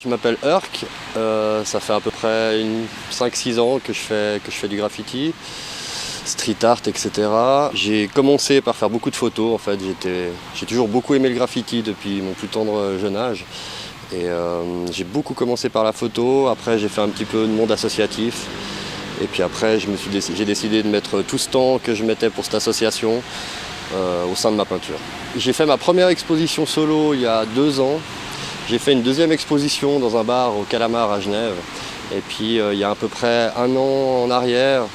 Je m'appelle Urk, ça fait à peu près 5-6 ans que je fais du graffiti, street art, etc. J'ai commencé par faire beaucoup de photos, en fait. J'ai toujours beaucoup aimé le graffiti depuis mon plus tendre jeune âge. Et j'ai beaucoup commencé par la photo, après j'ai fait un petit peu de monde associatif. Et puis après j'ai décidé de mettre tout ce temps que je mettais pour cette association au sein de ma peinture. J'ai fait ma première exposition solo il y a 2 ans. J'ai fait une deuxième exposition dans un bar au Calamar à Genève. Et puis il y a à peu près 1 an en arrière,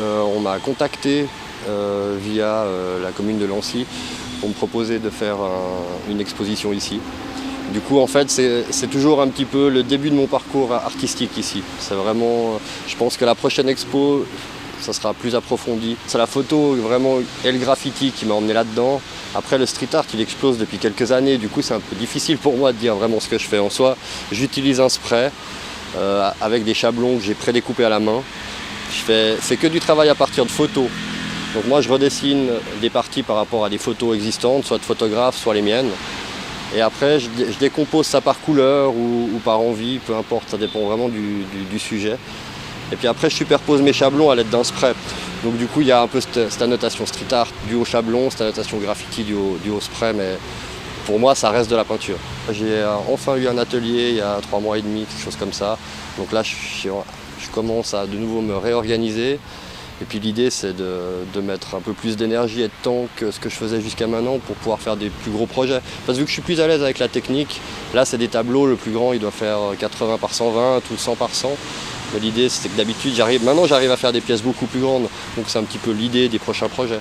on m'a contacté via la commune de Lancy pour me proposer de faire une exposition ici. Du coup, en fait, c'est toujours un petit peu le début de mon parcours artistique ici. C'est vraiment, je pense que la prochaine expo, ça sera plus approfondi. C'est la photo vraiment et le graffiti qui m'a emmené là-dedans. Après, le street art, il explose depuis quelques années. Du coup, c'est un peu difficile pour moi de dire vraiment ce que je fais en soi. J'utilise un spray avec des chablons que j'ai prédécoupés à la main. C'est que du travail à partir de photos. Donc moi, je redessine des parties par rapport à des photos existantes, soit de photographes, soit les miennes. Et après, je décompose ça par couleur ou par envie, peu importe, ça dépend vraiment du sujet. Et puis après, je superpose mes chablons à l'aide d'un spray. Donc du coup, il y a un peu cette annotation street art due au chablon, cette annotation graffiti due au spray, mais pour moi, ça reste de la peinture. J'ai enfin eu un atelier il y a 3 mois et demi, quelque chose comme ça. Donc là, je commence à de nouveau me réorganiser. Et puis l'idée, c'est de mettre un peu plus d'énergie et de temps que ce que je faisais jusqu'à maintenant pour pouvoir faire des plus gros projets. Parce que vu que je suis plus à l'aise avec la technique, là c'est des tableaux, le plus grand il doit faire 80 par 120 ou 100 par 100. Mais l'idée c'est que d'habitude, maintenant j'arrive à faire des pièces beaucoup plus grandes. Donc c'est un petit peu l'idée des prochains projets.